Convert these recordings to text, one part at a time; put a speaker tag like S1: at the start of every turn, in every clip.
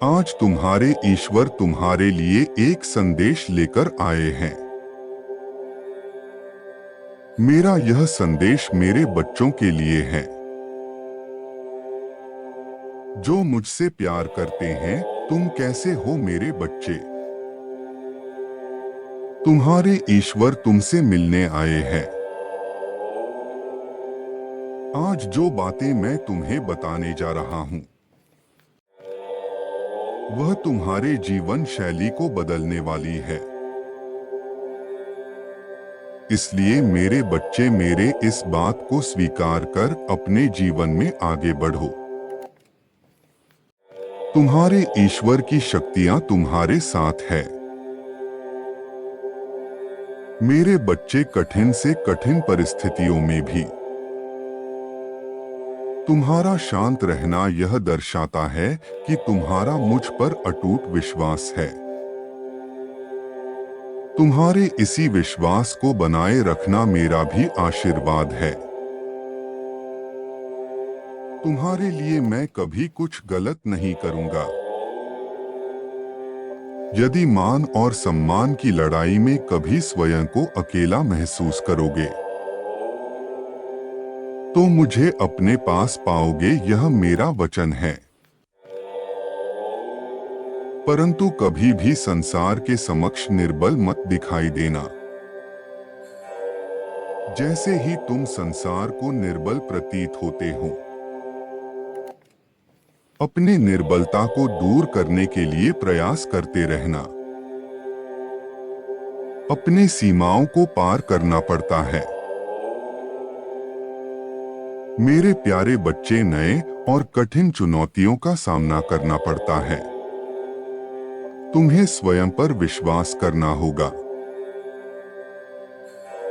S1: आज तुम्हारे ईश्वर तुम्हारे लिए एक संदेश लेकर आए हैं। मेरा यह संदेश मेरे बच्चों के लिए है जो मुझसे प्यार करते हैं। तुम कैसे हो मेरे बच्चे? तुम्हारे ईश्वर तुमसे मिलने आए हैं। आज जो बातें मैं तुम्हें बताने जा रहा हूं वह तुम्हारे जीवन शैली को बदलने वाली है। इसलिए मेरे बच्चे, मेरे इस बात को स्वीकार कर अपने जीवन में आगे बढ़ो। तुम्हारे ईश्वर की शक्तियां तुम्हारे साथ है। मेरे बच्चे, कठिन से कठिन परिस्थितियों में भी तुम्हारा शांत रहना यह दर्शाता है कि तुम्हारा मुझ पर अटूट विश्वास है। तुम्हारे इसी विश्वास को बनाए रखना मेरा भी आशीर्वाद है। तुम्हारे लिए मैं कभी कुछ गलत नहीं करूंगा। यदि मान और सम्मान की लड़ाई में कभी स्वयं को अकेला महसूस करोगे तो मुझे अपने पास पाओगे, यह मेरा वचन है। परंतु कभी भी संसार के समक्ष निर्बल मत दिखाई देना। जैसे ही तुम संसार को निर्बल प्रतीत होते हो, अपने निर्बलता को दूर करने के लिए प्रयास करते रहना। अपने सीमाओं को पार करना पड़ता है। मेरे प्यारे बच्चे, नए और कठिन चुनौतियों का सामना करना पड़ता है। तुम्हें स्वयं पर विश्वास करना होगा।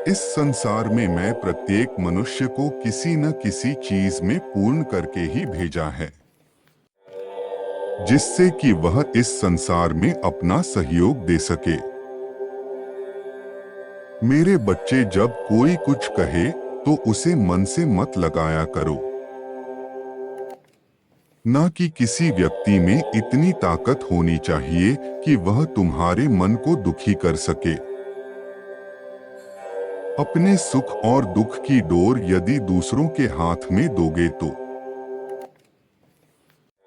S1: इस संसार में मैं प्रत्येक मनुष्य को किसी न किसी चीज में पूर्ण करके ही भेजा है, जिससे कि वह इस संसार में अपना सहयोग दे सके। मेरे बच्चे, जब कोई कुछ कहे तो उसे मन से मत लगाया करो। न कि किसी व्यक्ति में इतनी ताकत होनी चाहिए कि वह तुम्हारे मन को दुखी कर सके। अपने सुख और दुख की डोर यदि दूसरों के हाथ में दोगे तो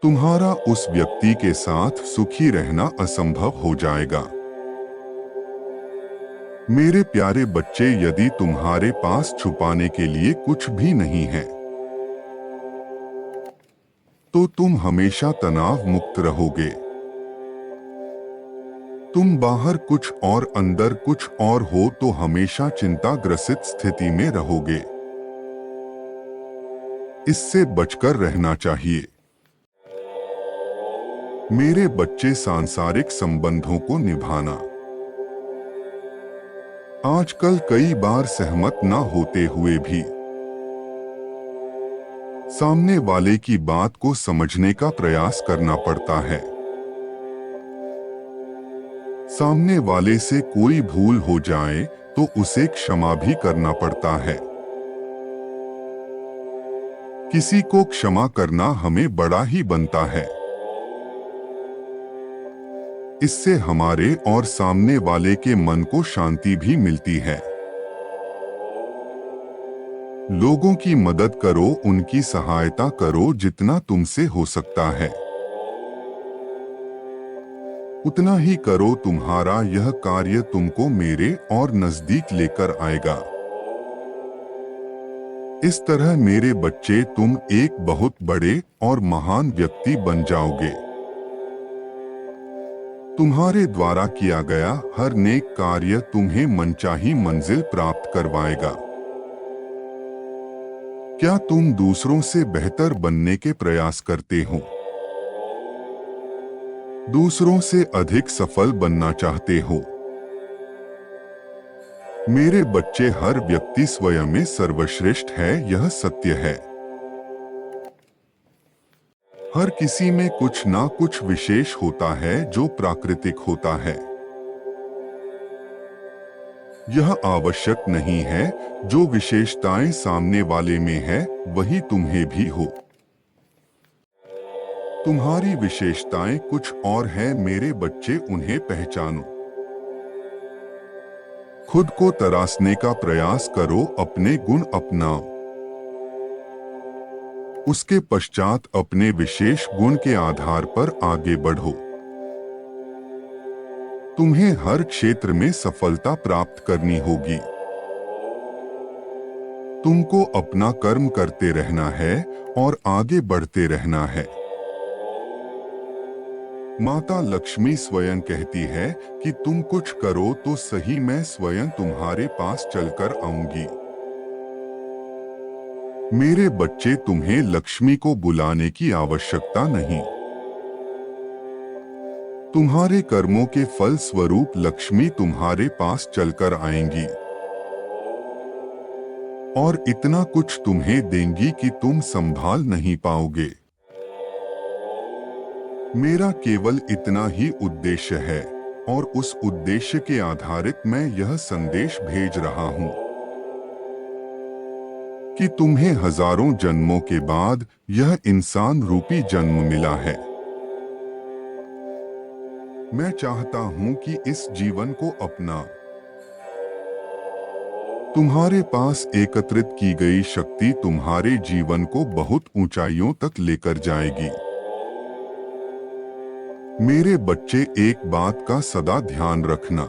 S1: तुम्हारा उस व्यक्ति के साथ सुखी रहना असंभव हो जाएगा। मेरे प्यारे बच्चे, यदि तुम्हारे पास छुपाने के लिए कुछ भी नहीं है तो तुम हमेशा तनाव मुक्त रहोगे। तुम बाहर कुछ और अंदर कुछ और हो तो हमेशा चिंताग्रसित स्थिति में रहोगे। इससे बचकर रहना चाहिए। मेरे बच्चे, सांसारिक संबंधों को निभाना। आजकल कई बार सहमत न होते हुए भी सामने वाले की बात को समझने का प्रयास करना पड़ता है। सामने वाले से कोई भूल हो जाए तो उसे क्षमा भी करना पड़ता है। किसी को क्षमा करना हमें बड़ा ही बनता है। इससे हमारे और सामने वाले के मन को शांति भी मिलती है। लोगों की मदद करो, उनकी सहायता करो, जितना तुमसे हो सकता है उतना ही करो। तुम्हारा यह कार्य तुमको मेरे और नजदीक लेकर आएगा। इस तरह मेरे बच्चे, तुम एक बहुत बड़े और महान व्यक्ति बन जाओगे। तुम्हारे द्वारा किया गया हर नेक कार्य तुम्हें मनचाही मंजिल प्राप्त करवाएगा। क्या तुम दूसरों से बेहतर बनने के प्रयास करते हो? दूसरों से अधिक सफल बनना चाहते हो? मेरे बच्चे, हर व्यक्ति स्वयं में सर्वश्रेष्ठ है, यह सत्य है। हर किसी में कुछ ना कुछ विशेष होता है जो प्राकृतिक होता है। यह आवश्यक नहीं है जो विशेषताएं सामने वाले में है वही तुम्हें भी हो। तुम्हारी विशेषताएं कुछ और है मेरे बच्चे, उन्हें पहचानो। खुद को तराशने का प्रयास करो, अपने गुण अपनाओ। उसके पश्चात अपने विशेष गुण के आधार पर आगे बढ़ो। तुम्हें हर क्षेत्र में सफलता प्राप्त करनी होगी। तुमको अपना कर्म करते रहना है और आगे बढ़ते रहना है। माता लक्ष्मी स्वयं कहती है कि तुम कुछ करो तो सही, मैं स्वयं तुम्हारे पास चलकर आऊंगी। मेरे बच्चे, तुम्हें लक्ष्मी को बुलाने की आवश्यकता नहीं। तुम्हारे कर्मों के फल स्वरूप लक्ष्मी तुम्हारे पास चलकर आएंगी और इतना कुछ तुम्हें देंगी कि तुम संभाल नहीं पाओगे। मेरा केवल इतना ही उद्देश्य है और उस उद्देश्य के आधारित मैं यह संदेश भेज रहा हूं कि तुम्हें हजारों जन्मों के बाद यह इंसान रूपी जन्म मिला है। मैं चाहता हूं कि इस जीवन को अपना। तुम्हारे पास एकत्रित की गई शक्ति तुम्हारे जीवन को बहुत ऊंचाइयों तक लेकर जाएगी। मेरे बच्चे, एक बात का सदा ध्यान रखना,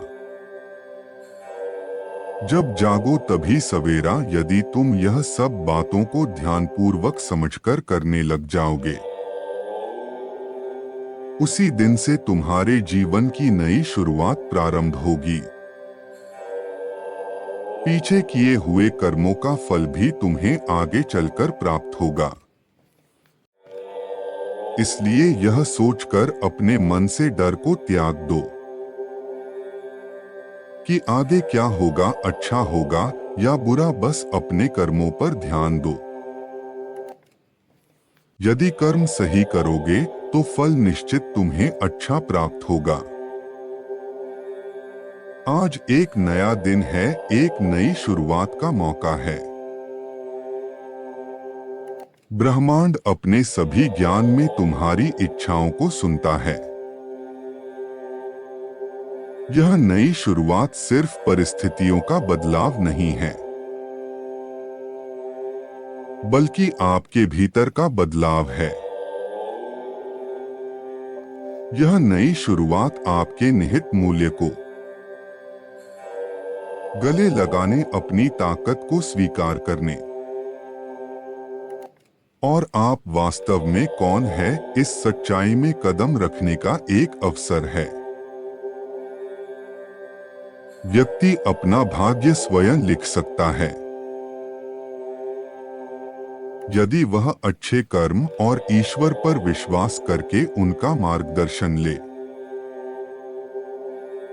S1: जब जागो तभी सवेरा। यदि तुम यह सब बातों को ध्यानपूर्वक समझकर करने लग जाओगे, उसी दिन से तुम्हारे जीवन की नई शुरुआत प्रारंभ होगी। पीछे किए हुए कर्मों का फल भी तुम्हें आगे चलकर प्राप्त होगा। इसलिए यह सोचकर अपने मन से डर को त्याग दो कि आगे क्या होगा, अच्छा होगा या बुरा, बस अपने कर्मों पर ध्यान दो। यदि कर्म सही करोगे तो फल निश्चित तुम्हें अच्छा प्राप्त होगा। आज एक नया दिन है, एक नई शुरुआत का मौका है। ब्रह्मांड अपने सभी ज्ञान में तुम्हारी इच्छाओं को सुनता है। यह नई शुरुआत सिर्फ परिस्थितियों का बदलाव नहीं है, बल्कि आपके भीतर का बदलाव है। यह नई शुरुआत आपके निहित मूल्य को गले लगाने, अपनी ताकत को स्वीकार करने और आप वास्तव में कौन है, इस सच्चाई में कदम रखने का एक अवसर है। व्यक्ति अपना भाग्य स्वयं लिख सकता है, यदि वह अच्छे कर्म और ईश्वर पर विश्वास करके उनका मार्गदर्शन ले।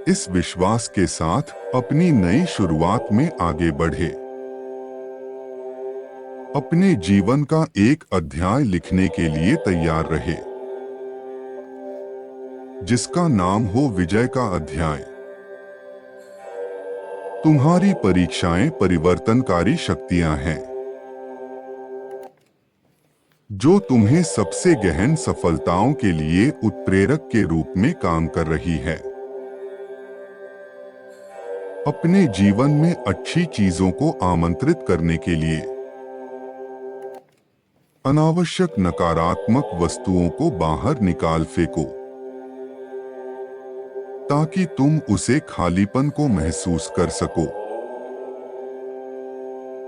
S1: इस विश्वास के साथ अपनी नई शुरुआत में आगे बढ़े। अपने जीवन का एक अध्याय लिखने के लिए तैयार रहे, जिसका नाम हो विजय का अध्याय। तुम्हारी परीक्षाएं परिवर्तनकारी शक्तियां हैं, जो तुम्हें सबसे गहन सफलताओं के लिए उत्प्रेरक के रूप में काम कर रही है। अपने जीवन में अच्छी चीजों को आमंत्रित करने के लिए अनावश्यक नकारात्मक वस्तुओं को बाहर निकाल फेंको, ताकि तुम उसे खालीपन को महसूस कर सको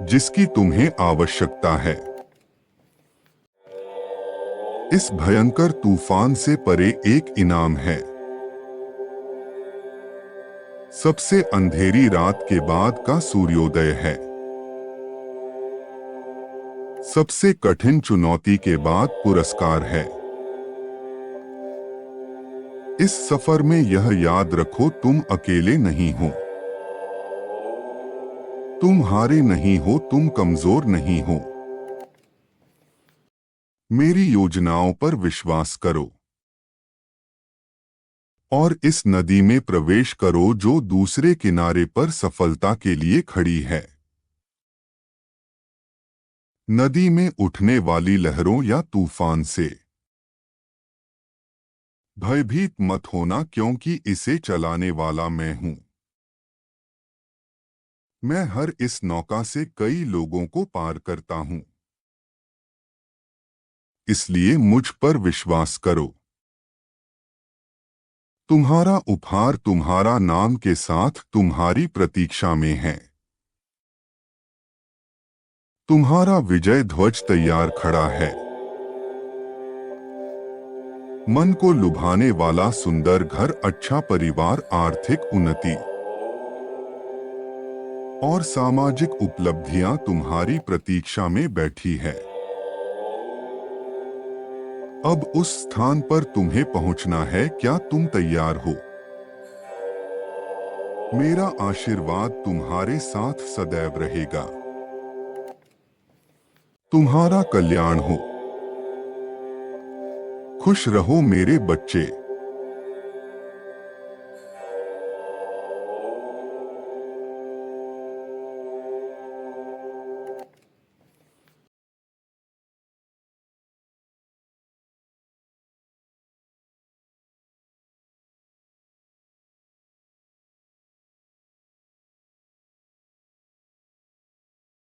S1: जिसकी तुम्हें आवश्यकता है। इस भयंकर तूफान से परे एक इनाम है। सबसे अंधेरी रात के बाद का सूर्योदय है। सबसे कठिन चुनौती के बाद पुरस्कार है। इस सफर में यह याद रखो, तुम अकेले नहीं हो। तुम हारे नहीं हो, तुम कमजोर नहीं हो। मेरी योजनाओं पर विश्वास करो और इस नदी में प्रवेश करो जो दूसरे किनारे पर सफलता के लिए खड़ी है। नदी में उठने वाली लहरों या तूफान से भयभीत मत होना क्योंकि इसे चलाने वाला मैं हूं। मैं हर इस नौका से कई लोगों को पार करता हूं। इसलिए मुझ पर विश्वास करो। तुम्हारा उपहार तुम्हारा नाम के साथ तुम्हारी प्रतीक्षा में है। तुम्हारा विजय ध्वज तैयार खड़ा है। मन को लुभाने वाला सुंदर घर, अच्छा परिवार, आर्थिक उन्नति और सामाजिक उपलब्धियां तुम्हारी प्रतीक्षा में बैठी है। अब उस स्थान पर तुम्हें पहुंचना है। क्या तुम तैयार हो? मेरा आशीर्वाद तुम्हारे साथ सदैव रहेगा। तुम्हारा कल्याण हो। खुश रहो मेरे बच्चे।